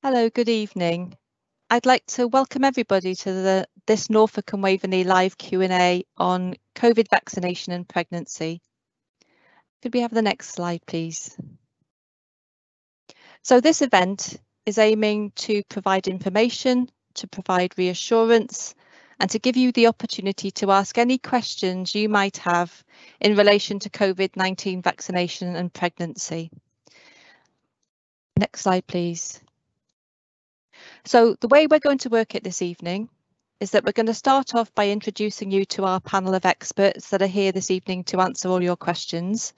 Hello, good evening. I'd like to welcome everybody to this Norfolk and Waveney live Q&A on COVID vaccination and pregnancy. Could we have the next slide, please? So this event is aiming to provide information, to provide reassurance, and to give you the opportunity to ask any questions you might have in relation to COVID-19 vaccination and pregnancy. Next slide, please. So the way we're going to work it this evening is that we're going to start off by introducing you to our panel of experts that are here this evening to answer all your questions.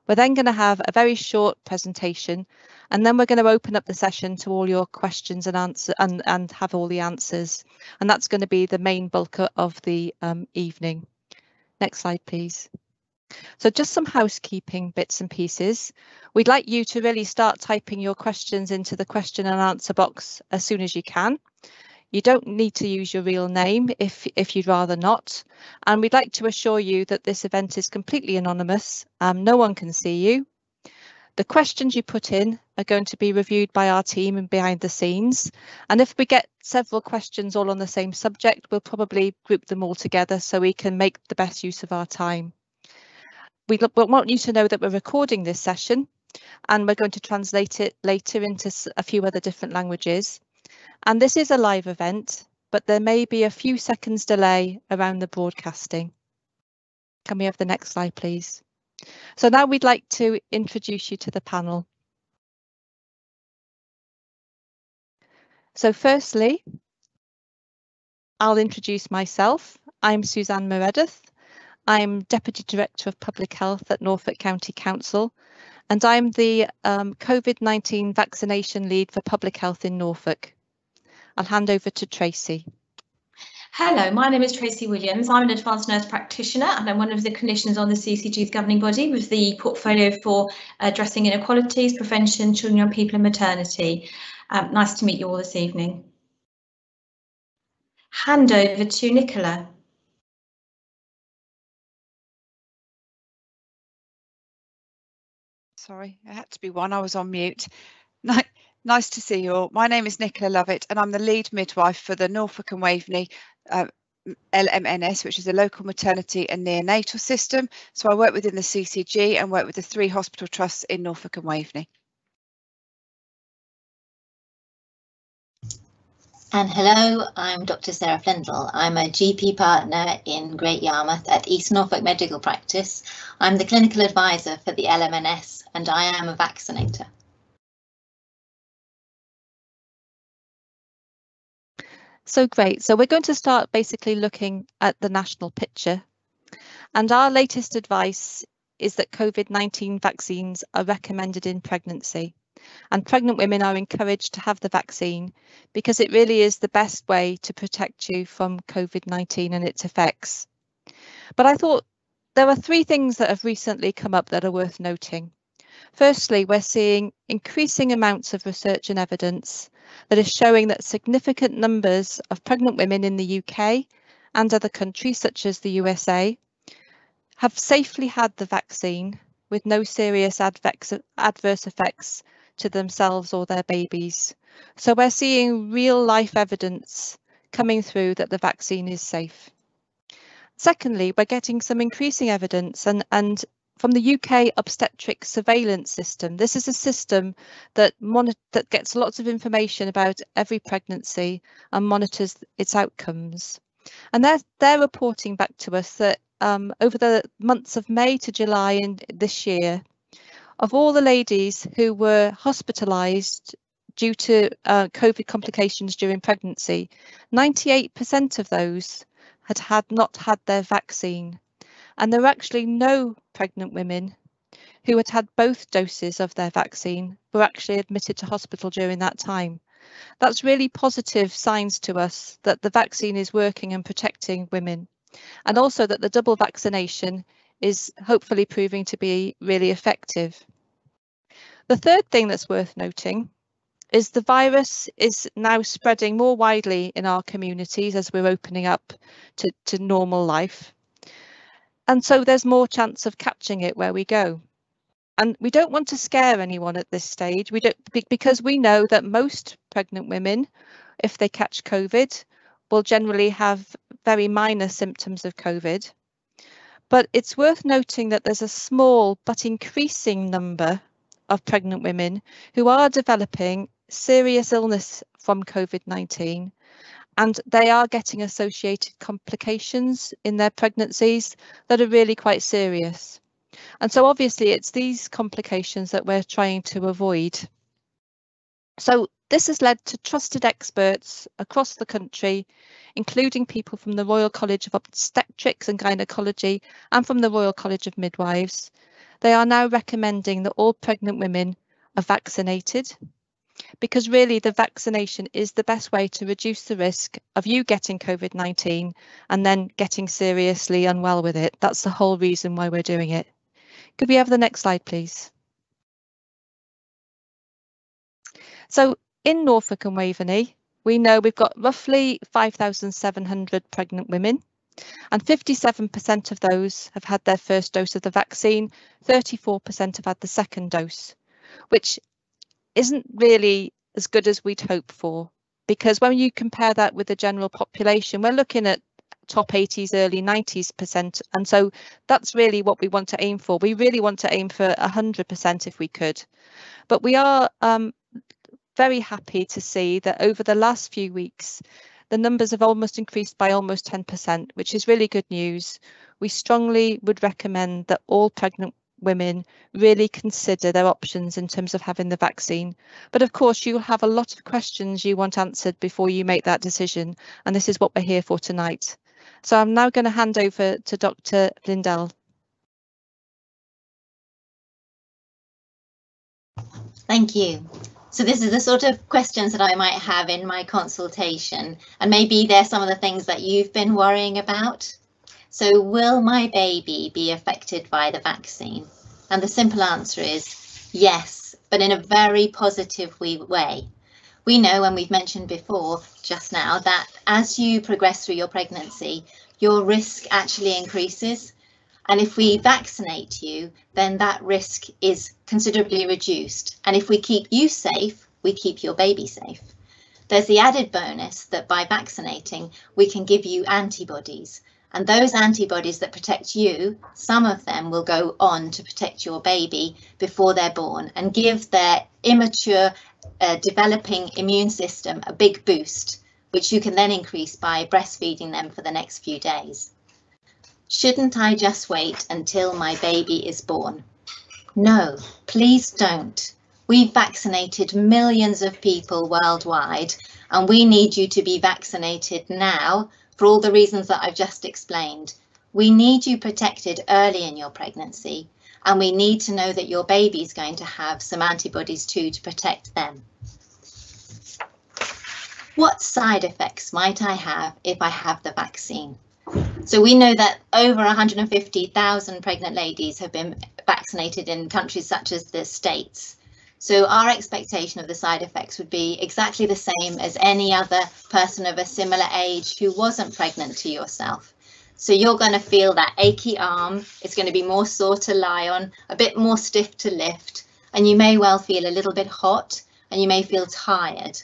We're then going to have a very short presentation, and then we're going to open up the session to all your questions and have all the answers. And that's going to be the main bulk of the evening. Next slide, please. So just some housekeeping bits and pieces. We'd like you to really start typing your questions into the question and answer box as soon as you can. You don't need to use your real name if you'd rather not. And we'd like to assure you that this event is completely anonymous. No one can see you. The questions you put in are going to be reviewed by our team and behind the scenes. And if we get several questions all on the same subject, we'll probably group them all together so we can make the best use of our time. We want you to know that we're recording this session and we're going to translate it later into a few other different languages. And this is a live event, but there may be a few seconds delay around the broadcasting. Can we have the next slide, please? So now we'd like to introduce you to the panel. So firstly, I'll introduce myself. I'm Suzanne Meredith. I'm Deputy Director of Public Health at Norfolk County Council, and I'm the COVID-19 vaccination lead for public health in Norfolk. I'll hand over to Tracy. Hello, my name is Tracy Williams. I'm an advanced nurse practitioner and I'm one of the clinicians on the CCG's governing body with the portfolio for addressing inequalities, prevention, children, young people and maternity. Nice to meet you all this evening. Hand over to Nicola. Sorry, it had to be one. I was on mute. Nice to see you all. My name is Nicola Lovett and I'm the lead midwife for the Norfolk and Waveney LMNS, which is a local maternity and neonatal system. So I work within the CCG and work with the 3 hospital trusts in Norfolk and Waveney. And hello, I'm Dr. Sarah Flindall. I'm a GP partner in Great Yarmouth at East Norfolk Medical Practice. I'm the clinical advisor for the LMNS and I am a vaccinator. So great. So we're going to start basically looking at the national picture. And our latest advice is that COVID-19 vaccines are recommended in pregnancy. And pregnant women are encouraged to have the vaccine because it really is the best way to protect you from COVID-19 and its effects. But I thought there are 3 things that have recently come up that are worth noting. Firstly, we're seeing increasing amounts of research and evidence that is showing that significant numbers of pregnant women in the UK and other countries such as the USA have safely had the vaccine with no serious adverse effects to themselves or their babies. So we're seeing real life evidence coming through that the vaccine is safe. Secondly, we're getting some increasing evidence and from the UK obstetric surveillance system. This is a system that gets lots of information about every pregnancy and monitors its outcomes. And they're reporting back to us that over the months of May to July in this year, of all the ladies who were hospitalised due to COVID complications during pregnancy, 98% of those had not had their vaccine. And there were actually no pregnant women who had both doses of their vaccine were actually admitted to hospital during that time. That's really positive signs to us that the vaccine is working and protecting women, and also that the double vaccination is hopefully proving to be really effective. The third thing that's worth noting is the virus is now spreading more widely in our communities as we're opening up to normal life. And so there's more chance of catching it where we go. And we don't want to scare anyone at this stage. We don't, because we know that most pregnant women, if they catch COVID, will generally have very minor symptoms of COVID. But it's worth noting that there's a small but increasing number of pregnant women who are developing serious illness from COVID-19, and they are getting associated complications in their pregnancies that are really quite serious. And so obviously it's these complications that we're trying to avoid. So this has led to trusted experts across the country, including people from the Royal College of Obstetrics and Gynecology and from the Royal College of Midwives. They are now recommending that all pregnant women are vaccinated, because really the vaccination is the best way to reduce the risk of you getting COVID-19 and then getting seriously unwell with it. That's the whole reason why we're doing it. Could we have the next slide, please? So in Norfolk and Waveney, we know we've got roughly 5,700 pregnant women, and 57% of those have had their first dose of the vaccine, 34% have had the second dose, which isn't really as good as we'd hope for, because when you compare that with the general population, we're looking at top 80s, early 90s%. And so that's really what we want to aim for. We really want to aim for 100% if we could. But we are very happy to see that over the last few weeks, the numbers have almost increased by almost 10%, which is really good news. We strongly would recommend that all pregnant women really consider their options in terms of having the vaccine. But of course, you'll have a lot of questions you want answered before you make that decision. And this is what we're here for tonight. So I'm now going to hand over to Dr. Flindall. Thank you. So this is the sort of questions that I might have in my consultation, and maybe they're some of the things that you've been worrying about. So will my baby be affected by the vaccine? And the simple answer is yes, but in a very positive way. We know, and we've mentioned before just now, that as you progress through your pregnancy, your risk actually increases. And if we vaccinate you, then that risk is considerably reduced. And if we keep you safe, we keep your baby safe. There's the added bonus that by vaccinating, we can give you antibodies. And those antibodies that protect you, some of them will go on to protect your baby before they're born and give their immature developing immune system a big boost, which you can then increase by breastfeeding them for the next few days. Shouldn't I just wait until my baby is born? No, please don't. We've vaccinated millions of people worldwide, and we need you to be vaccinated now for all the reasons that I've just explained. We need you protected early in your pregnancy, and we need to know that your baby is going to have some antibodies too to protect them. What side effects might I have if I have the vaccine? So we know that over 150,000 pregnant ladies have been vaccinated in countries such as the States. So our expectation of the side effects would be exactly the same as any other person of a similar age who wasn't pregnant to yourself. So you're going to feel that achy arm, it's going to be more sore to lie on, a bit more stiff to lift, and you may well feel a little bit hot and you may feel tired.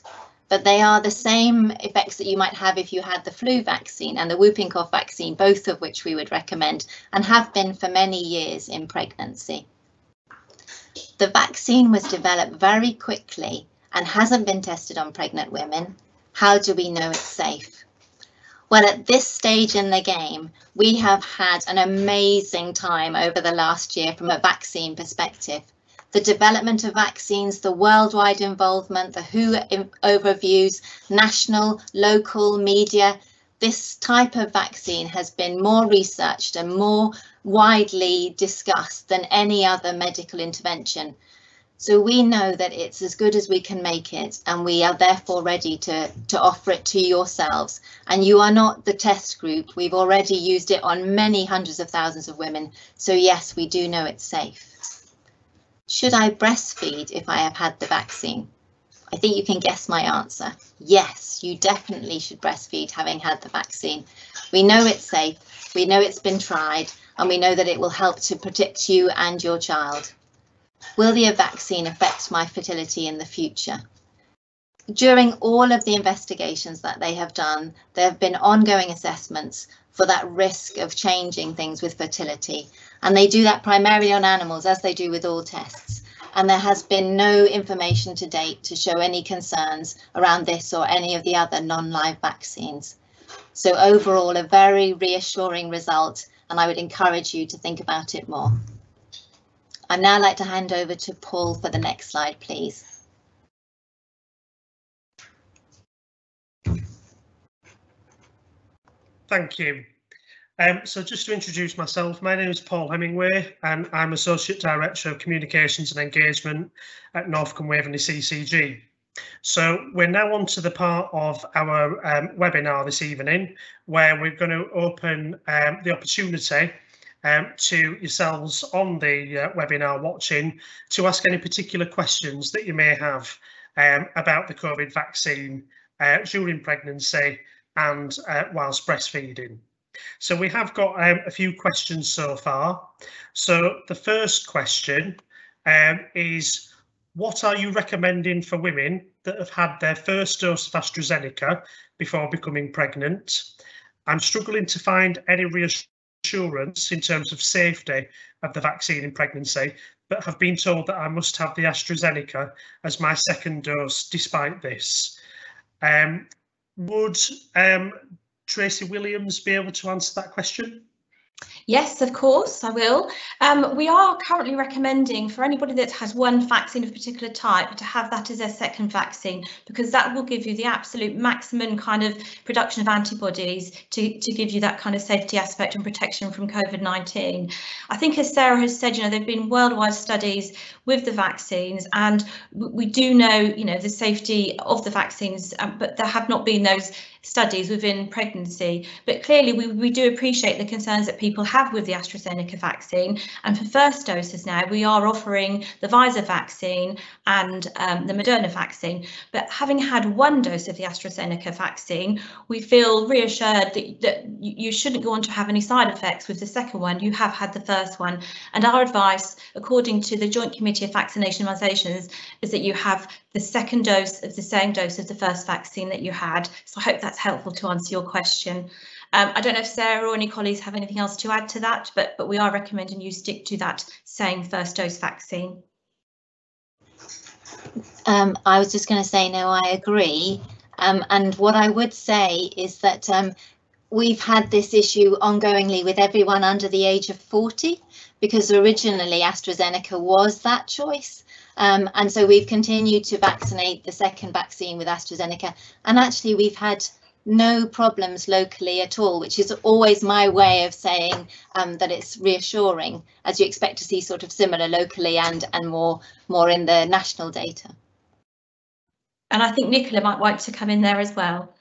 But they are the same effects that you might have if you had the flu vaccine and the whooping cough vaccine, both of which we would recommend and have been for many years in pregnancy. The vaccine was developed very quickly and hasn't been tested on pregnant women. How do we know it's safe? Well, at this stage in the game, we have had an amazing time over the last year from a vaccine perspective. The development of vaccines, the worldwide involvement, the WHO overviews, national, local media. This type of vaccine has been more researched and more widely discussed than any other medical intervention. So we know that it's as good as we can make it, and we are therefore ready to offer it to yourselves. And you are not the test group. We've already used it on many hundreds of thousands of women. So yes, we do know it's safe. Should I breastfeed if I have had the vaccine? I think you can guess my answer. Yes, you definitely should breastfeed having had the vaccine. We know it's safe, we know it's been tried, and we know that it will help to protect you and your child. Will the vaccine affect my fertility in the future? During all of the investigations that they have done, there have been ongoing assessments for that risk of changing things with fertility. And they do that primarily on animals, as they do with all tests. And there has been no information to date to show any concerns around this or any of the other non-live vaccines. So overall, a very reassuring result, and I would encourage you to think about it more. I'd now like to hand over to Paul for the next slide, please. Thank you. So just to introduce myself, my name is Paul Hemingway and I'm Associate Director of Communications and Engagement at Norfolk and Waveney CCG. So we're now on to the part of our webinar this evening, where we're going to open the opportunity to yourselves on the webinar watching to ask any particular questions that you may have about the COVID vaccine during pregnancy and whilst breastfeeding. So we have got a few questions so far. So the first question is, what are you recommending for women that have had their first dose of AstraZeneca before becoming pregnant? I'm struggling to find any reassurance in terms of safety of the vaccine in pregnancy, but have been told that I must have the AstraZeneca as my second dose despite this. Would Tracy Williams be able to answer that question? Yes, of course, I will. We are currently recommending for anybody that has one vaccine of a particular type to have that as their second vaccine, because that will give you the absolute maximum kind of production of antibodies to give you that kind of safety aspect and protection from COVID-19. I think, as Sarah has said, there have been worldwide studies with the vaccines, and we do know, the safety of the vaccines, but there have not been those studies within pregnancy. But clearly we do appreciate the concerns that people have with the AstraZeneca vaccine, and for first doses now we are offering the Pfizer vaccine and the Moderna vaccine. But having had one dose of the AstraZeneca vaccine, we feel reassured that you shouldn't go on to have any side effects with the second one. You have had the first one, and our advice, according to the Joint Committee of Vaccination Immunisations, is that you have the second dose of the same dose of the first vaccine that you had. So I hope that's helpful to answer your question. I don't know if Sarah or any colleagues have anything else to add to that, but we are recommending you stick to that same first dose vaccine. I was just going to say, no, I agree. And what I would say is that we've had this issue ongoingly with everyone under the age of 40, because originally AstraZeneca was that choice. And so we've continued to vaccinate the second vaccine with AstraZeneca, and actually we've had no problems locally at all, which is always my way of saying that it's reassuring, as you expect to see sort of similar locally and more in the national data. And I think Nicola might like to come in there as well.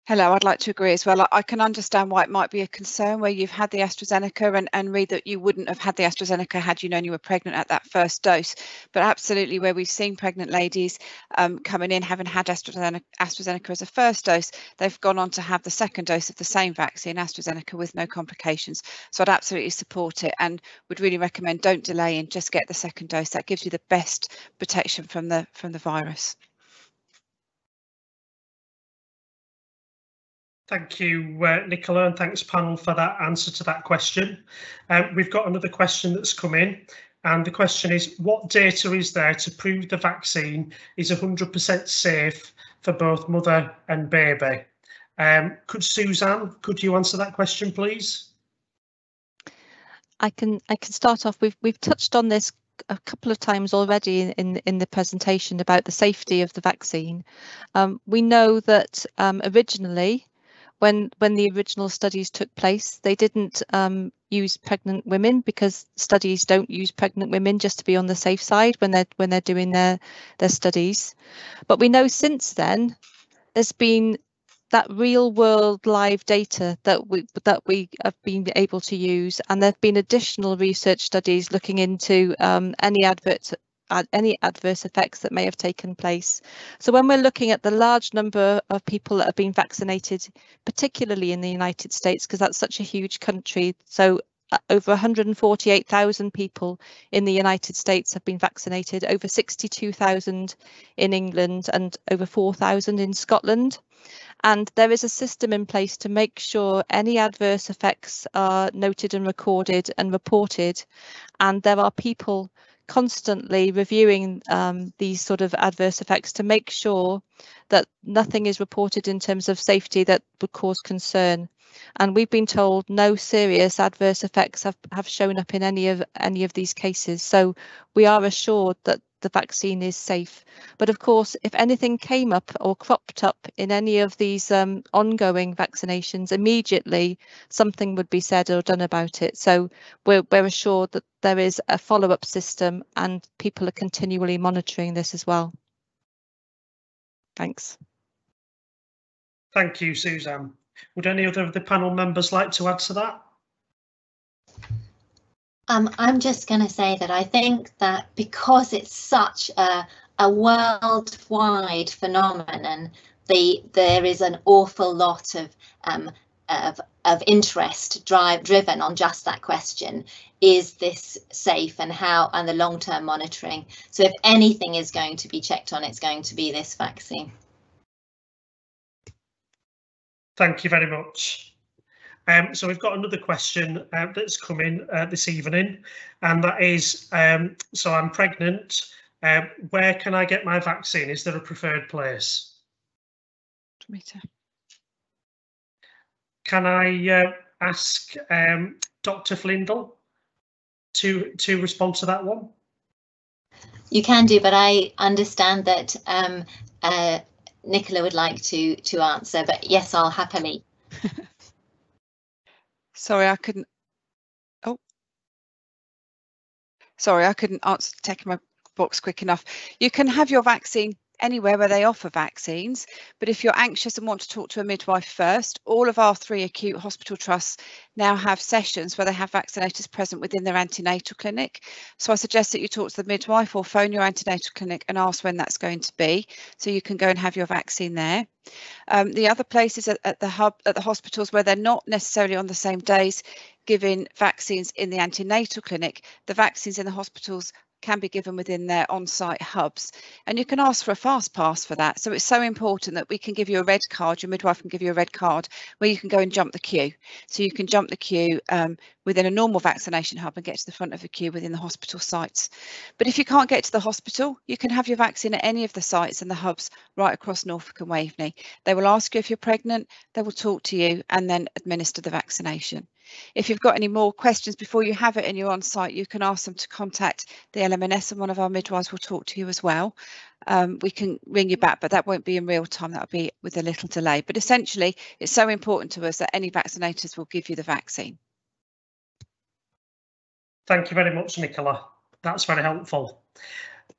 Hello, I'd like to agree as well. I can understand why it might be a concern where you've had the AstraZeneca and read that you wouldn't have had the AstraZeneca had you known you were pregnant at that first dose. But absolutely, where we've seen pregnant ladies coming in having had AstraZeneca as a first dose, they've gone on to have the second dose of the same vaccine, AstraZeneca, with no complications. So I'd absolutely support it and would really recommend don't delay and just get the second dose. That gives you the best protection from the virus. Thank you, Nicola, and thanks, panel, for that answer to that question. We've got another question that's come in, and the question is, what data is there to prove the vaccine is 100% safe for both mother and baby? Suzanne, could you answer that question, please? I can start off. We've touched on this a couple of times already in the presentation about the safety of the vaccine. We know that originally, when the original studies took place, they didn't use pregnant women, because studies don't use pregnant women, just to be on the safe side when they're doing their studies. But we know since then there's been that real world live data that we have been able to use, and there've been additional research studies looking into any adverse any adverse effects that may have taken place. So when we're looking at the large number of people that have been vaccinated, particularly in the United States, because that's such a huge country, so over 148,000 people in the United States have been vaccinated, over 62,000 in England and over 4,000 in Scotland. And there is a system in place to make sure any adverse effects are noted and recorded and reported. And there are people constantly reviewing these sort of adverse effects to make sure that nothing is reported in terms of safety that would cause concern. And we've been told no serious adverse effects have shown up in any of these cases. So we are assured that the vaccine is safe. But of course, if anything came up or cropped up in any of these ongoing vaccinations, immediately something would be said or done about it. So we're assured that there is a follow-up system and people are continually monitoring this as well. Thanks. Thank you, Suzanne. Would any other of the panel members like to add to that? I'm just going to say that I think that because it's such a worldwide phenomenon, there is an awful lot of interest driven on just that question: is this safe, and how, and the long-term monitoring. So if anything is going to be checked on, it's going to be this vaccine. Thank you very much. So we've got another question that's come in this evening, and that is, so I'm pregnant, where can I get my vaccine? Is there a preferred place? Can I ask Dr. Flindall to respond to that one? You can do, but I understand that Nicola would like to answer, but yes, I'll happily. Sorry, I couldn't. Oh, sorry, I couldn't answer, taking my box quick enough. You can have your vaccine anywhere where they offer vaccines, but if you're anxious and want to talk to a midwife first, all of our 3 acute hospital trusts now have sessions where they have vaccinators present within their antenatal clinic. So I suggest that you talk to the midwife or phone your antenatal clinic and ask when that's going to be, so you can go and have your vaccine there. The other places at the hospitals where they're not necessarily on the same days giving vaccines in the antenatal clinic, the vaccines in the hospitals can be given within their on-site hubs, and you can ask for a fast pass for that. So it's so important that we can give you a red card, your midwife can give you a red card where you can go and jump the queue. So you can jump the queue within a normal vaccination hub and get to the front of the queue within the hospital sites. But if you can't get to the hospital, you can have your vaccine at any of the sites and the hubs right across Norfolk and Waveney. They will ask you if you're pregnant, they will talk to you and then administer the vaccination. If you've got any more questions before you have it and you're on site, you can ask them to contact the LMNS and one of our midwives will talk to you as well. We can ring you back, but that won't be in real time. That'll be with a little delay. But essentially, it's so important to us that any vaccinators will give you the vaccine. Thank you very much, Nicola. That's very helpful.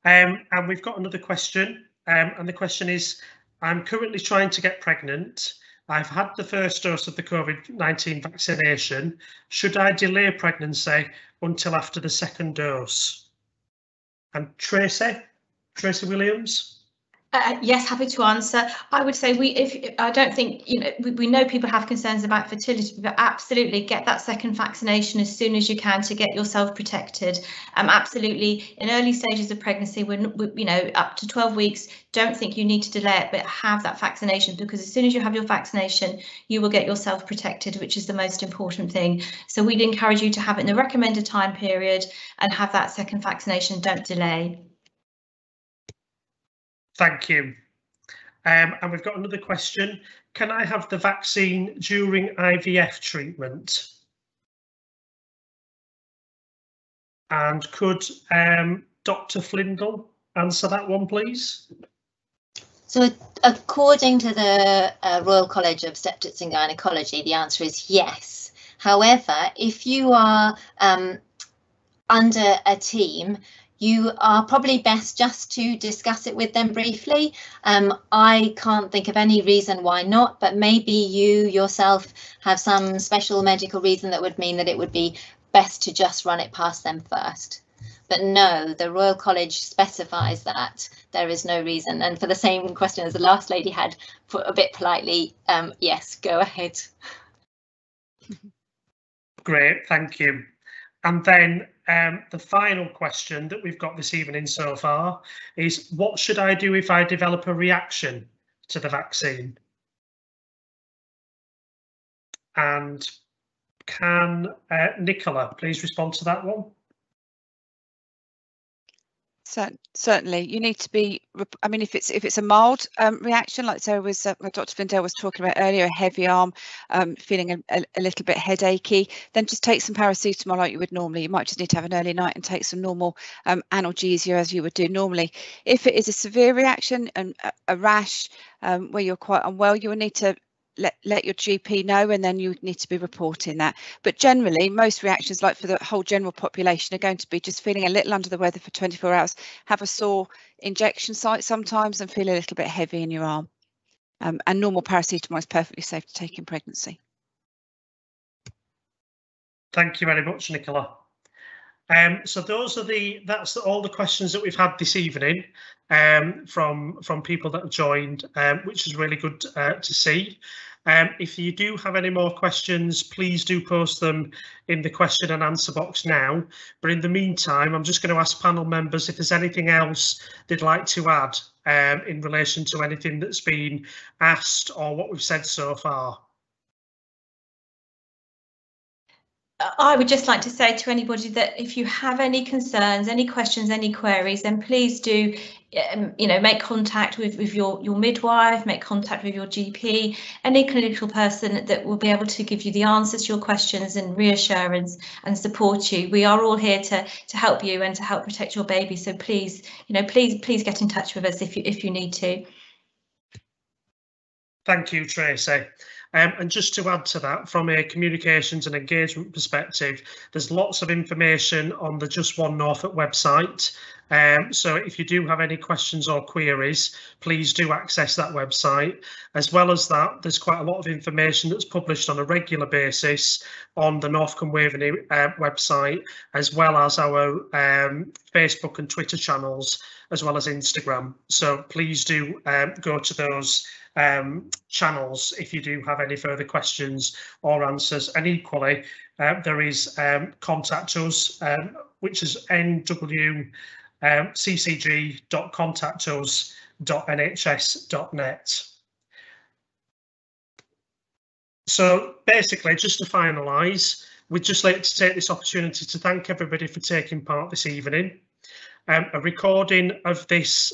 And we've got another question, and the question is, I'm currently trying to get pregnant. I've had the first dose of the COVID-19 vaccination. Should I delay pregnancy until after the second dose? And Tracy Williams? Yes, happy to answer. I would say I don't think, we know people have concerns about fertility, but absolutely get that second vaccination as soon as you can to get yourself protected. Absolutely, in early stages of pregnancy, when up to 12 weeks, don't think you need to delay it, but have that vaccination, because as soon as you have your vaccination, you will get yourself protected, which is the most important thing. So we'd encourage you to have it in the recommended time period and have that second vaccination. Don't delay. Thank you. And we've got another question. Can I have the vaccine during IVF treatment? And could Dr. Flindall answer that one, please? So according to the Royal College of Obstetrics and Gynecology, the answer is yes. However, if you are under a team, you are probably best just to discuss it with them briefly. I can't think of any reason why not, but maybe you yourself have some special medical reason that would mean that it would be best to just run it past them first. But no, the Royal College specifies that there is no reason. And for the same question as the last lady had, put a bit politely, yes, go ahead. Great, thank you. And then the final question that we've got this evening so far is, what should I do if I develop a reaction to the vaccine? And can Nicola please respond to that one? Certainly, you need to be. I mean, if it's a mild reaction, like Sarah was, Dr. Flindall was talking about earlier, a heavy arm, feeling a little bit headachy, then just take some paracetamol like you would normally. You might just need to have an early night and take some normal analgesia as you would do normally. If it is a severe reaction and a rash where you're quite unwell, you will need to let your GP know, and then you need to be reporting that. But generally, most reactions, like for the whole general population, are going to be just feeling a little under the weather for 24 hours, have a sore injection site sometimes, and feel a little bit heavy in your arm. And normal paracetamol is perfectly safe to take in pregnancy. Thank you very much, Nicola. So that's all the questions that we've had this evening from people that have joined, which is really good to see. If you do have any more questions, please do post them in the question and answer box now. But in the meantime, I'm just going to ask panel members if there's anything else they'd like to add in relation to anything that's been asked or what we've said so far. I would just like to say to anybody that if you have any concerns, any questions, any queries, then please do, make contact with your midwife, make contact with your GP, any clinical person that will be able to give you the answers to your questions and reassurance and support you. We are all here to help you and to help protect your baby. So please, please get in touch with us if you need to. Thank you, Tracy. And just to add to that, from a communications and engagement perspective, there's lots of information on the Just One Norfolk website. So if you do have any questions or queries, please do access that website. As well as that, there's quite a lot of information that's published on a regular basis on the Norfolk and Waveney website, as well as our Facebook and Twitter channels, as well as Instagram. So please do go to those channels if you do have any further questions or answers. And equally, there is contact us, which is nwccg.contactus.nhs.net. So basically, just to finalise, we'd just like to take this opportunity to thank everybody for taking part this evening. A recording of this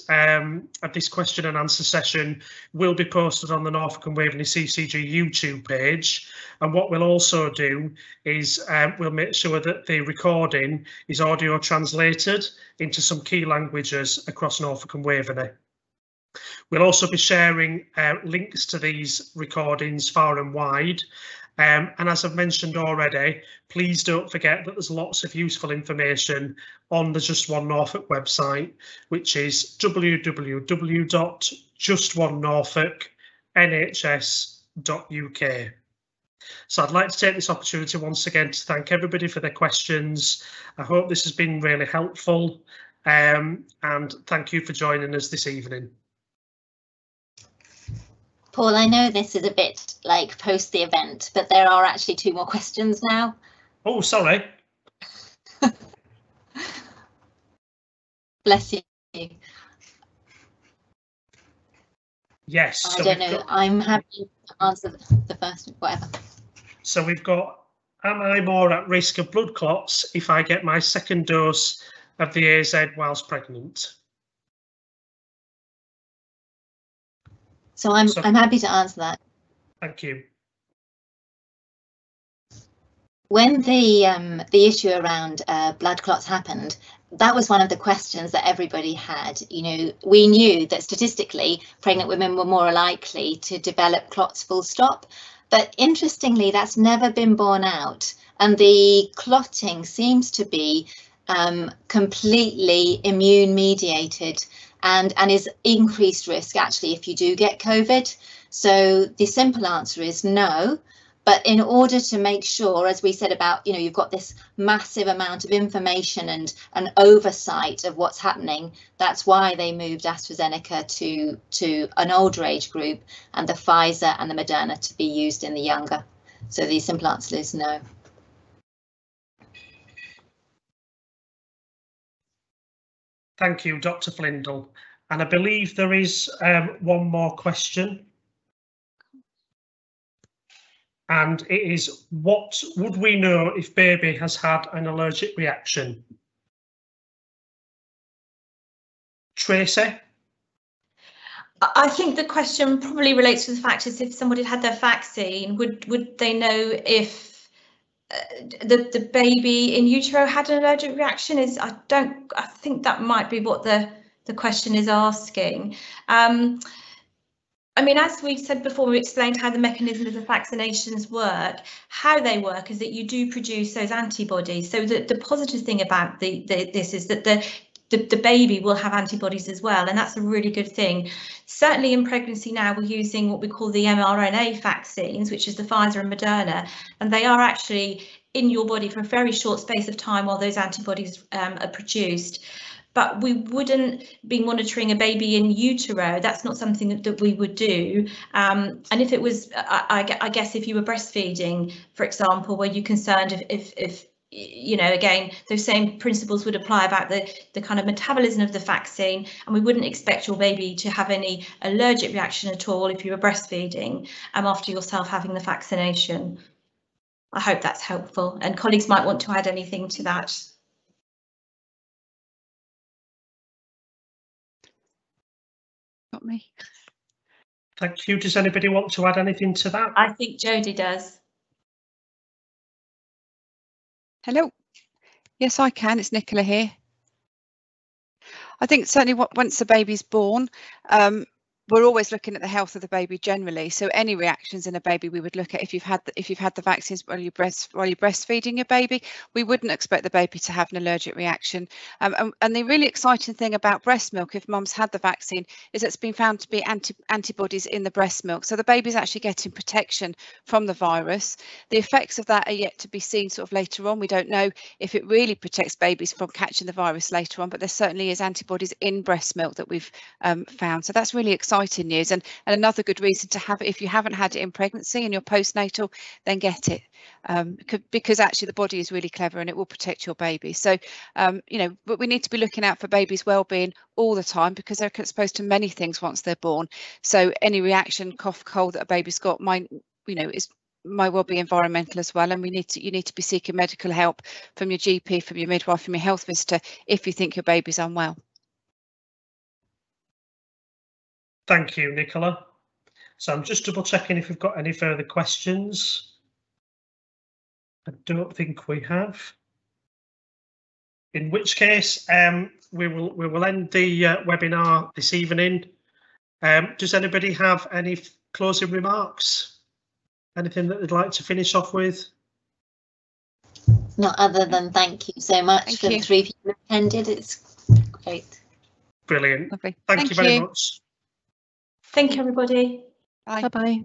question and answer session will be posted on the Norfolk and Waveney CCG YouTube page, and what we'll also do is we'll make sure that the recording is audio translated into some key languages across Norfolk and Waveney. We'll also be sharing links to these recordings far and wide. And as I've mentioned already, please don't forget that there's lots of useful information on the Just One Norfolk website, which is www.justonenorfolk.nhs.uk. So I'd like to take this opportunity once again to thank everybody for their questions. I hope this has been really helpful, and thank you for joining us this evening. Paul, I know this is a bit like post the event, but there are actually 2 more questions now. Oh, sorry. Bless you. Yes. I don't know. I'm happy to answer the first, whatever. So we've got, am I more at risk of blood clots if I get my second dose of the AZ whilst pregnant? So I'm happy to answer that. Thank you. When the issue around blood clots happened, that was one of the questions that everybody had. We knew that statistically pregnant women were more likely to develop clots full stop, but interestingly that's never been borne out, and the clotting seems to be completely immune mediated and is increased risk actually if you do get COVID. So the simple answer is no, But in order to make sure, as we said about, you've got this massive amount of information and an oversight of what's happening, that's why they moved AstraZeneca to an older age group and the Pfizer and the Moderna to be used in the younger. So the simple answer is no. Thank you, Dr. Flindall. And I believe there is one more question. And it is, what would we know if baby has had an allergic reaction? Tracy? I think the question probably relates to the fact is if somebody had their vaccine, would they know if the baby in utero had an allergic reaction? I think that might be what the question is asking. I mean, as we said before, we explained how the mechanism of the vaccinations work. How they work is that you do produce those antibodies. So the positive thing about this is that the baby will have antibodies as well, and that's a really good thing. Certainly in pregnancy now, we're using what we call the mRNA vaccines, which is the Pfizer and Moderna, and they are actually in your body for a very short space of time while those antibodies are produced. But we wouldn't be monitoring a baby in utero. That's not something that we would do. And if it was, I guess if you were breastfeeding, for example, were you concerned if again, those same principles would apply about the kind of metabolism of the vaccine, and we wouldn't expect your baby to have any allergic reaction at all if you were breastfeeding after yourself having the vaccination. I hope that's helpful, and colleagues might want to add anything to that. Got me. Thank you. Does anybody want to add anything to that? I think Jodie does. Hello. Yes, I can. It's Nicola here. I think certainly once the baby's born, we're always looking at the health of the baby generally. So any reactions in a baby, we would look at if you've had the vaccines while you're breastfeeding your baby. We wouldn't expect the baby to have an allergic reaction. And the really exciting thing about breast milk, if mum's had the vaccine, is it's been found to be antibodies in the breast milk. So the baby's actually getting protection from the virus. The effects of that are yet to be seen sort of later on. We don't know if it really protects babies from catching the virus later on, but there certainly is antibodies in breast milk that we've found. So that's really exciting news, and another good reason to have it. If you haven't had it in pregnancy and you're postnatal, then get it, because actually the body is really clever and it will protect your baby. So but we need to be looking out for babies' well-being all the time, because they're exposed to many things once they're born. So any reaction, cough, cold that a baby's got might well be environmental as well, and you need to be seeking medical help from your GP, from your midwife, from your health visitor if you think your baby's unwell. Thank you, Nicola. So I'm just double checking if we've got any further questions. I don't think we have. In which case, we will end the webinar this evening. Does anybody have any closing remarks? Anything that they'd like to finish off with? Not other than thank you so much for the 3 people who attended. It's great. Brilliant. Lovely. Thank you very much. Thank you, everybody. Bye. Bye-bye.